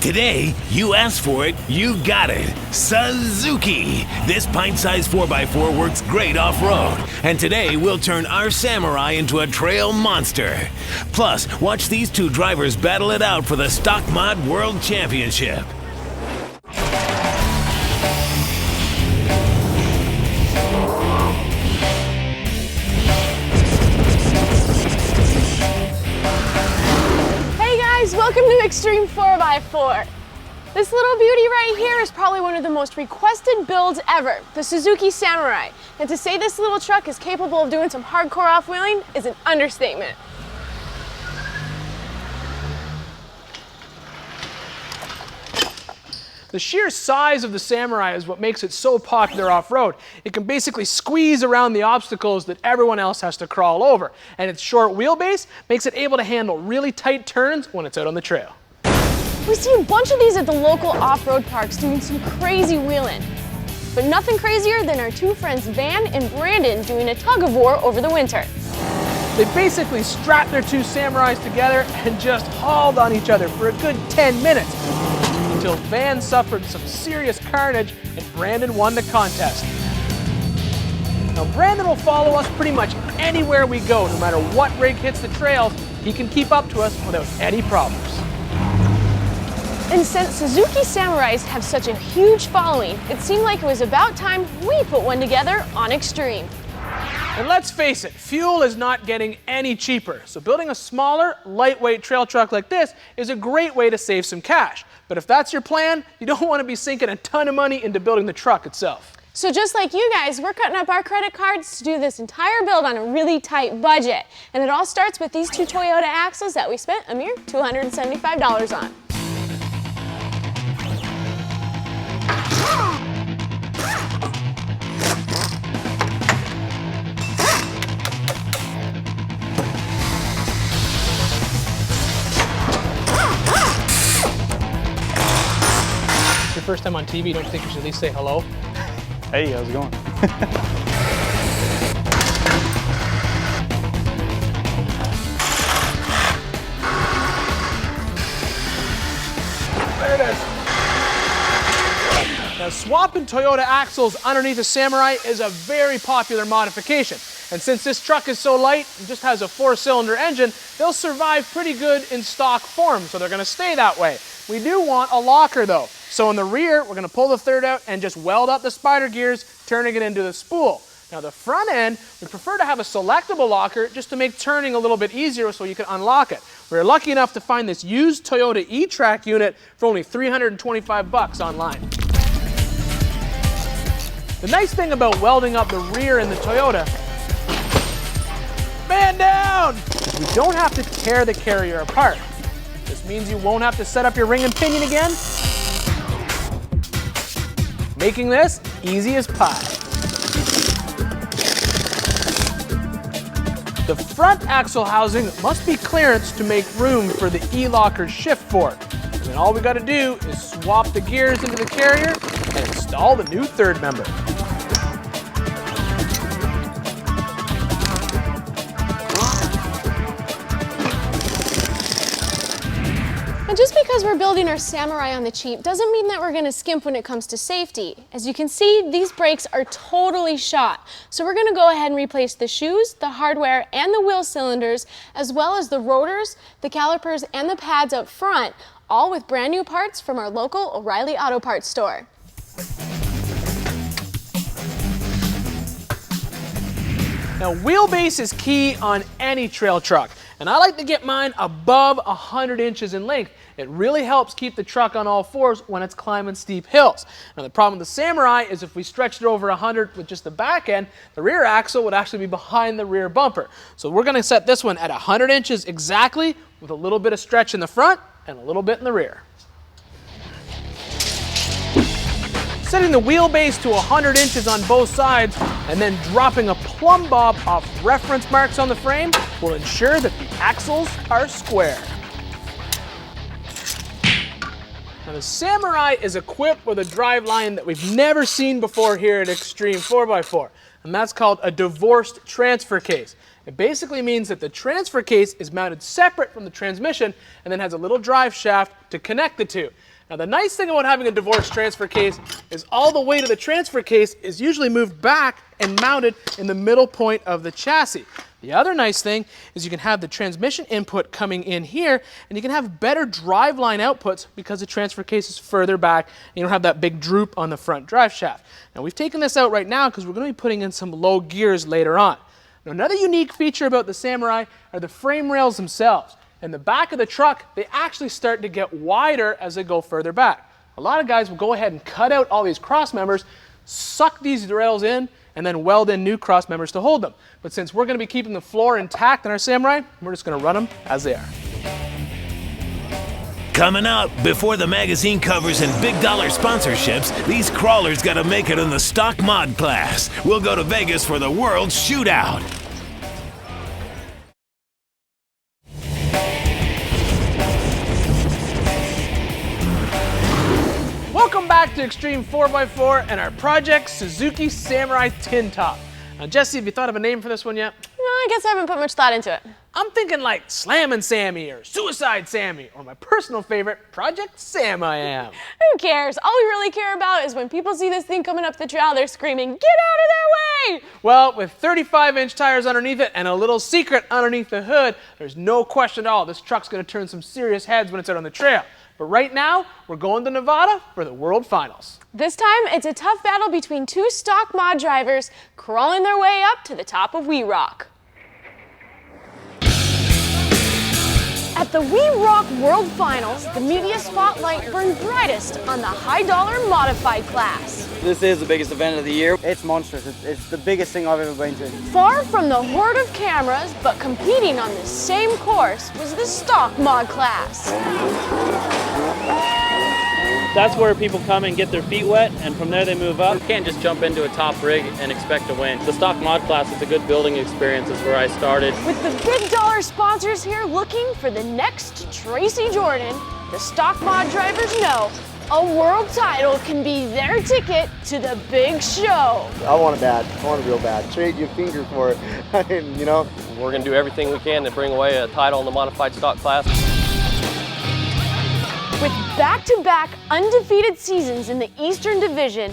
Today, you asked for it, you got it. Suzuki! This pint-sized 4x4 works great off-road. And today, we'll turn our Samurai into a trail monster. Plus, watch these two drivers battle it out for the Stock Mod World Championship. Welcome to Xtreme 4x4. This little beauty right here is probably one of the most requested builds ever, the Suzuki Samurai. And to say this little truck is capable of doing some hardcore off-wheeling is an understatement. The sheer size of the Samurai is what makes it so popular off-road. It can basically squeeze around the obstacles that everyone else has to crawl over. And its short wheelbase makes it able to handle really tight turns when it's out on the trail. We see a bunch of these at the local off-road parks doing some crazy wheeling. But nothing crazier than our two friends Van and Brandon doing a tug-of-war over the winter. They basically strapped their two Samurais together and just hauled on each other for a good 10 minutes. Until Van suffered some serious carnage and Brandon won the contest. Now Brandon will follow us pretty much anywhere we go, no matter what rig hits the trails, he can keep up to us without any problems. And since Suzuki Samurais have such a huge following, it seemed like it was about time we put one together on Xtreme. And let's face it, fuel is not getting any cheaper, so building a smaller, lightweight trail truck like this is a great way to save some cash. But if that's your plan, you don't want to be sinking a ton of money into building the truck itself. So just like you guys, we're cutting up our credit cards to do this entire build on a really tight budget. And it all starts with these two Toyota axles that we spent a mere $275 on. First time on TV, don't you think you should at least say hello? Hey, how's it going? There it is. Now, swapping Toyota axles underneath a Samurai is a very popular modification. And since this truck is so light and just has a 4-cylinder engine, they'll survive pretty good in stock form, so they're going to stay that way. We do want a locker though. So in the rear, we're going to pull the third out and just weld up the spider gears, turning it into the spool. Now the front end, we prefer to have a selectable locker just to make turning a little bit easier so you can unlock it. We were lucky enough to find this used Toyota E-Track unit for only $325 online. The nice thing about welding up the rear in the Toyota, man down, is we don't have to tear the carrier apart. This means you won't have to set up your ring and pinion again, making this easy as pie. The front axle housing must be clearance to make room for the E-Locker's shift fork. And then all we got to do is swap the gears into the carrier and install the new third member. And just because we're building our Samurai on the cheap doesn't mean that we're going to skimp when it comes to safety. As you can see, these brakes are totally shot. So we're going to go ahead and replace the shoes, the hardware, and the wheel cylinders, as well as the rotors, the calipers, and the pads up front, all with brand new parts from our local O'Reilly Auto Parts store. Now, wheelbase is key on any trail truck, and I like to get mine above 100 inches in length. It really helps keep the truck on all fours when it's climbing steep hills. Now, the problem with the Samurai is if we stretched it over 100 with just the back end, the rear axle would actually be behind the rear bumper. So we're going to set this one at 100 inches exactly, with a little bit of stretch in the front and a little bit in the rear. Setting the wheelbase to 100 inches on both sides and then dropping a plumb bob off reference marks on the frame will ensure that the axles are square. Now the Samurai is equipped with a driveline that we've never seen before here at Xtreme 4x4, and that's called a divorced transfer case. It basically means that the transfer case is mounted separate from the transmission and then has a little drive shaft to connect the two. Now the nice thing about having a divorced transfer case is all the weight of the transfer case is usually moved back and mounted in the middle point of the chassis. The other nice thing is you can have the transmission input coming in here, and you can have better driveline outputs because the transfer case is further back and you don't have that big droop on the front drive shaft. Now we've taken this out right now because we're going to be putting in some low gears later on. Now, another unique feature about the Samurai are the frame rails themselves. In the back of the truck, they actually start to get wider as they go further back. A lot of guys will go ahead and cut out all these cross members, suck these rails in, and then weld in new cross members to hold them. But since we're going to be keeping the floor intact in our Samurai, we're just going to run them as they are. Coming up, before the magazine covers and big dollar sponsorships, these crawlers gotta make it in the stock mod class. We'll go to Vegas for the World Shootout. Welcome back to Xtreme 4x4 and our project Suzuki Samurai Tin Top. Now Jesse, have you thought of a name for this one yet? No, I guess I haven't put much thought into it. I'm thinking like Slammin' Sammy or Suicide Sammy, or my personal favorite, Project Sam I Am. Who cares? All we really care about is when people see this thing coming up the trail, they're screaming, "Get out of their way!" Well, with 35-inch tires underneath it and a little secret underneath the hood, there's no question at all this truck's gonna turn some serious heads when it's out on the trail. But right now, we're going to Nevada for the World Finals. This time, it's a tough battle between two stock mod drivers crawling their way up to the top of We Rock. At the We Rock World Finals, the media spotlight burned brightest on the high-dollar modified class. This is the biggest event of the year. It's monstrous. It's the biggest thing I've ever been to. Far from the horde of cameras, but competing on the same course, was the stock mod class. That's where people come and get their feet wet, and from there they move up. You can't just jump into a top rig and expect to win. The stock mod class is a good building experience. Is where I started. With the big dollar sponsors here looking for the next Tracy Jordan, the stock mod drivers know a world title can be their ticket to the big show. I want it bad. I want it real bad. Trade your finger for it. I mean, you know. We're going to do everything we can to bring away a title in the modified stock class. With back-to-back undefeated seasons in the Eastern Division,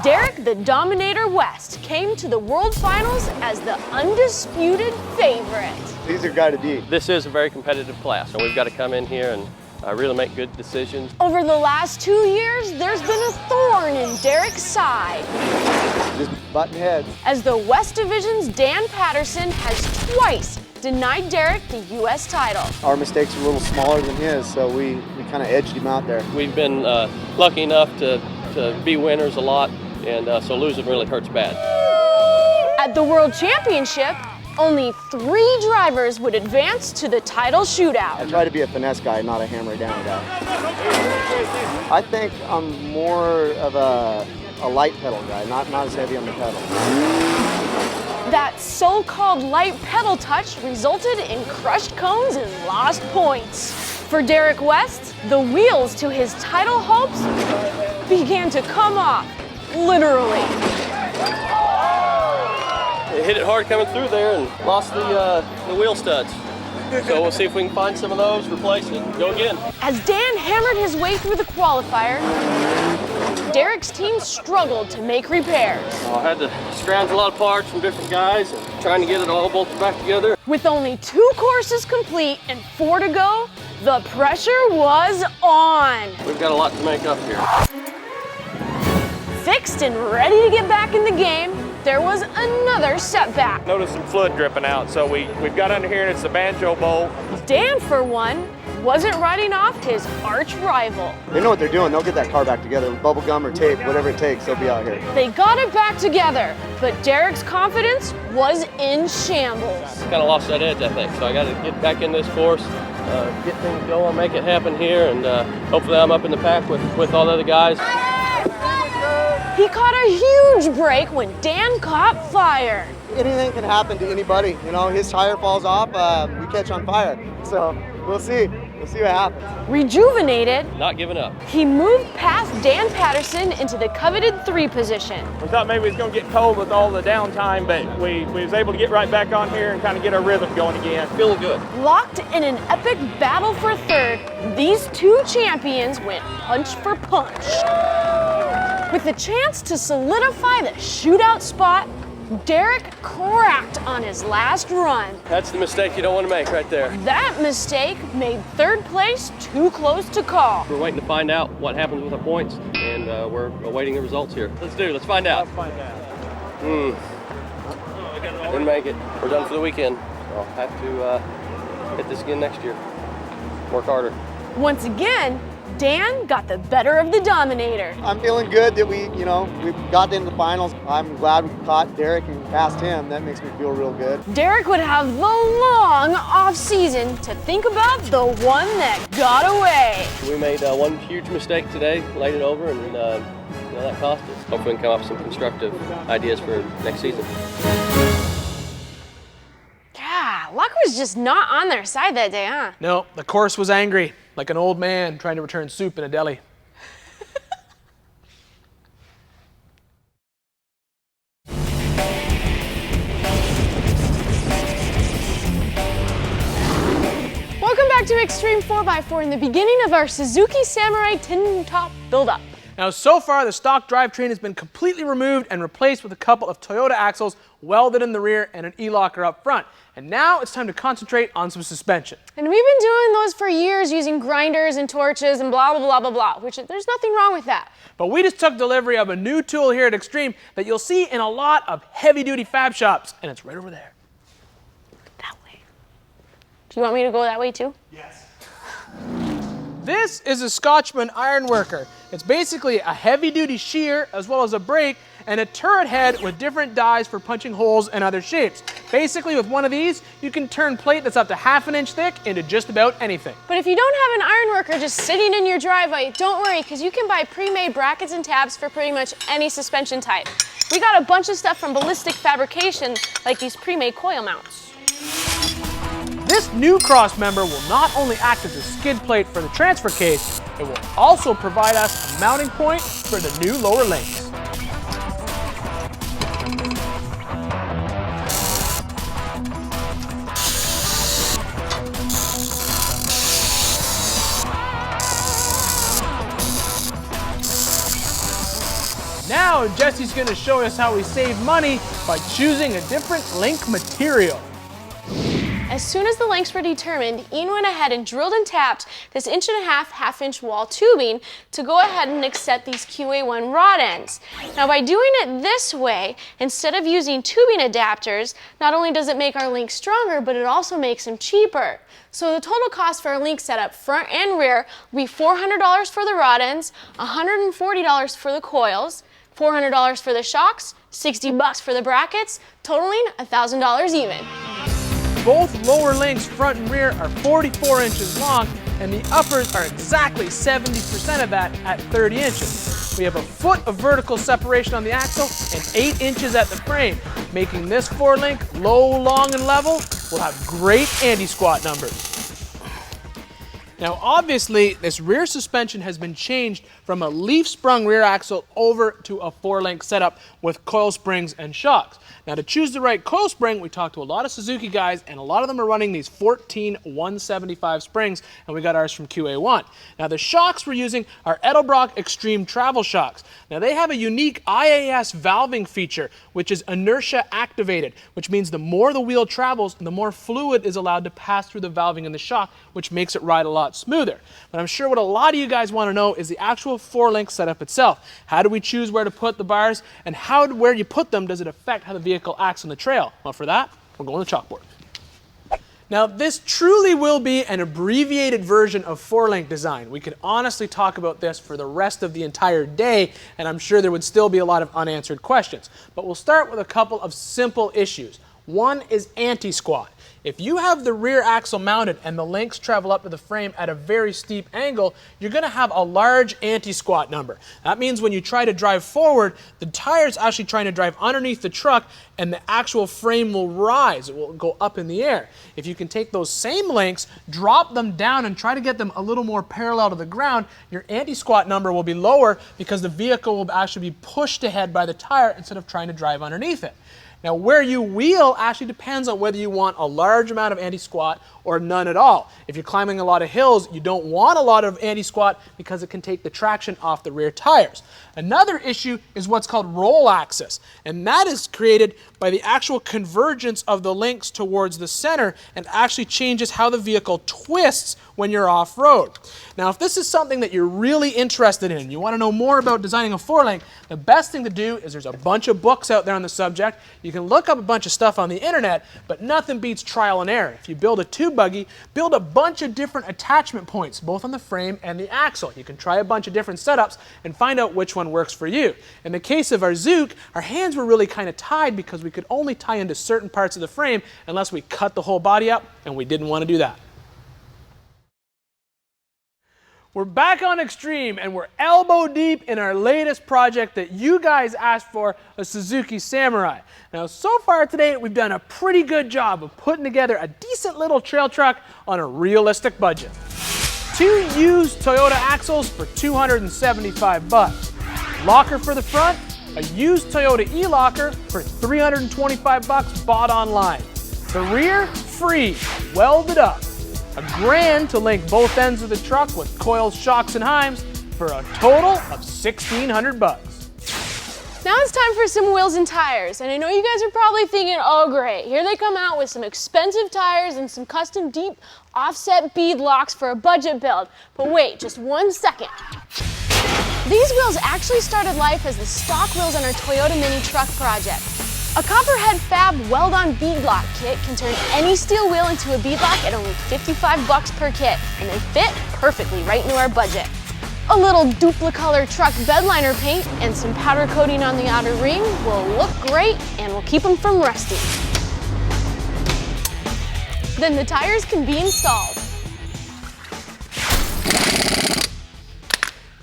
Derek the Dominator West came to the World Finals as the undisputed favorite. He's your guy to beat. This is a very competitive class, and we've got to come in here and really make good decisions. Over the last 2 years, there's been a thorn in Derek's side, Just button heads. as the West Division's Dan Patterson has twice denied Derek the U.S. title. Our mistakes are a little smaller than his, so we kind of edged him out there. We've been lucky enough to be winners a lot, and so losing really hurts bad. At the World Championship, only 3 drivers would advance to the title shootout. I try to be a finesse guy, not a hammer down guy. I think I'm more of a light pedal guy, not as heavy on the pedal. That so-called light pedal touch resulted in crushed cones and lost points. For Derek West, the wheels to his title hopes began to come off, literally. It hit it hard coming through there and lost the wheel studs. So we'll see if we can find some of those, replace it, and go again. As Dan hammered his way through the qualifier, Derek's team struggled to make repairs. I had to scrounge a lot of parts from different guys and trying to get it all bolted back together. With only 2 courses complete and 4 to go, the pressure was on. We've got a lot to make up here. Fixed and ready to get back in the game, there was another setback. Noticed some fluid dripping out, so we've got under here and it's the banjo bowl. Dan, for one, wasn't writing off his arch rival. They know what they're doing. They'll get that car back together. Bubble gum or tape, whatever it takes, they'll be out here. They got it back together, but Derek's confidence was in shambles. Kind of lost that edge, I think, so I got to get back in this course, get things going, make it happen here, and hopefully I'm up in the pack with all the other guys. He caught a huge break when Dan caught fire. Anything can happen to anybody. You know, his tire falls off, we catch on fire. So we'll see. We'll see what happens. Rejuvenated, Not giving up. he moved past Dan Patterson into the coveted 3 position. We thought maybe it was going to get cold with all the downtime, but we was able to get right back on here and kind of get our rhythm going again. Feeling good. Locked in an epic battle for 3rd, these 2 champions went punch for punch. With the chance to solidify the shootout spot, Derek cracked on his last run. That's the mistake you don't want to make right there. That mistake made 3rd place too close to call. We're waiting to find out what happens with our points, and we're awaiting the results here. Let's find out. Let's find out. Didn't make it. We're done for the weekend. I'll have to hit this again next year. Work harder. Once again, Dan got the better of the Dominator. I'm feeling good that we got into the finals. I'm glad we caught Derek and passed him. That makes me feel real good. Derek would have the long off season to think about the one that got away. We made one huge mistake today, laid it over, and that cost us. Hopefully we can come up with some constructive ideas for next season. Yeah, luck was just not on their side that day, huh? No, the course was angry, like an old man trying to return soup in a deli. Welcome back to Xtreme 4x4 in the beginning of our Suzuki Samurai tin top build-up. Now, so far, the stock drivetrain has been completely removed and replaced with a couple of Toyota axles welded in the rear and an E-locker up front. And now it's time to concentrate on some suspension. And we've been doing those for years using grinders and torches and blah, blah, blah, blah, blah, which there's nothing wrong with that. But we just took delivery of a new tool here at Xtreme that you'll see in a lot of heavy-duty fab shops, and it's right over there. That way. Do you want me to go that way too? Yes. This is a Scotchman ironworker. It's basically a heavy-duty shear as well as a brake and a turret head with different dies for punching holes and other shapes. Basically, with one of these, you can turn plate that's up to ½ an inch thick into just about anything. But if you don't have an ironworker just sitting in your driveway, don't worry, because you can buy pre-made brackets and tabs for pretty much any suspension type. We got a bunch of stuff from Ballistic Fabrication, like these pre-made coil mounts. This new cross member will not only act as a skid plate for the transfer case, it will also provide us a mounting point for the new lower links. Now Jesse's going to show us how we save money by choosing a different link material. As soon as the lengths were determined, Ian went ahead and drilled and tapped this 1.5 half-inch wall tubing to go ahead and accept these QA1 rod ends. Now by doing it this way, instead of using tubing adapters, not only does it make our link stronger, but it also makes them cheaper. So the total cost for our link setup, front and rear, will be $400 for the rod ends, $140 for the coils, $400 for the shocks, $60 for the brackets, totaling $1,000 even. Both lower links, front and rear, are 44 inches long, and the uppers are exactly 70% of that at 30 inches. We have a foot of vertical separation on the axle and 8 inches at the frame, making this 4-link low, long, and level will have great anti-squat numbers. Now obviously, this rear suspension has been changed from a leaf-sprung rear axle over to a 4-link setup with coil springs and shocks. Now to choose the right coil spring, we talked to a lot of Suzuki guys, and a lot of them are running these 14 175 springs, and we got ours from QA1. Now the shocks we're using are Edelbrock Xtreme Travel shocks. Now they have a unique IAS valving feature, which is inertia activated, which means the more the wheel travels, the more fluid is allowed to pass through the valving in the shock, which makes it ride a lot smoother. But I'm sure what a lot of you guys want to know is the actual 4-link setup itself. How do we choose where to put the bars, and where you put them, does it affect how the vehicle acts on the trail? Well, for that, we're going to the chalkboard. Now, this truly will be an abbreviated version of 4-link design. We could honestly talk about this for the rest of the entire day, and I'm sure there would still be a lot of unanswered questions. But we'll start with a couple of simple issues. One is anti-squat. If you have the rear axle mounted and the links travel up to the frame at a very steep angle, you're going to have a large anti-squat number. That means when you try to drive forward, the tire's actually trying to drive underneath the truck and the actual frame will rise. It will go up in the air. If you can take those same links, drop them down and try to get them a little more parallel to the ground, your anti-squat number will be lower because the vehicle will actually be pushed ahead by the tire instead of trying to drive underneath it. Now, where you wheel actually depends on whether you want a large amount of anti-squat or none at all. If you're climbing a lot of hills, you don't want a lot of anti-squat because it can take the traction off the rear tires. Another issue is what's called roll axis, and that is created by the actual convergence of the links towards the center and actually changes how the vehicle twists when you're off-road. Now, if this is something that you're really interested in, you want to know more about designing a four-link, the best thing to do is there's a bunch of books out there on the subject. You can look up a bunch of stuff on the internet, but nothing beats trial and error. If you build a two buggy, build a bunch of different attachment points, both on the frame and the axle. You can try a bunch of different setups and find out which one works for you. In the case of our Zook, our hands were really kind of tied because we could only tie into certain parts of the frame unless we cut the whole body up, and we didn't want to do that. We're back on Xtreme and we're elbow deep in our latest project that you guys asked for, a Suzuki Samurai. Now, so far today, we've done a pretty good job of putting together a decent little trail truck on a realistic budget. 2 used Toyota axles for $275. Locker for the front, a used Toyota e-locker for $325 bought online. The rear, free, welded up. A grand to link both ends of the truck with coils, shocks, and heims for a total of $1,600. Now it's time for some wheels and tires. And I know you guys are probably thinking, oh great, here they come out with some expensive tires and some custom deep offset bead locks for a budget build. But wait, just 1 second. These wheels actually started life as the stock wheels on our Toyota Mini truck project. A Copperhead Fab weld-on beadlock kit can turn any steel wheel into a beadlock at only $55 per kit, and they fit perfectly right into our budget. A little Duplicolor truck bedliner paint and some powder coating on the outer ring will look great and will keep them from rusting. Then the tires can be installed.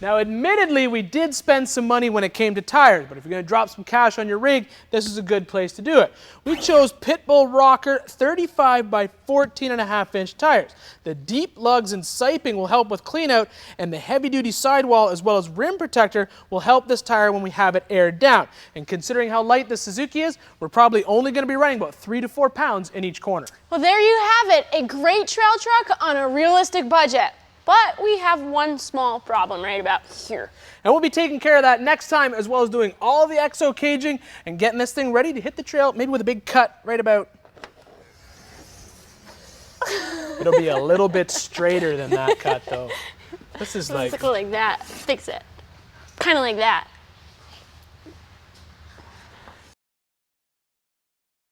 Now, admittedly, we did spend some money when it came to tires, but if you're going to drop some cash on your rig, this is a good place to do it. We chose Pitbull Rocker 35 by 14.5 inch tires. The deep lugs and siping will help with cleanout, and the heavy-duty sidewall as well as rim protector will help this tire when we have it aired down. And considering how light the Suzuki is, we're probably only going to be running about 3 to 4 pounds in each corner. Well, there you have it, a great trail truck on a realistic budget. But we have one small problem right about here. And we'll be taking care of that next time, as well as doing all the exo caging and getting this thing ready to hit the trail, maybe with a big cut right about... It'll be a little bit straighter than that cut, though. This is like... Let's go like that. Fix it. Kind of like that.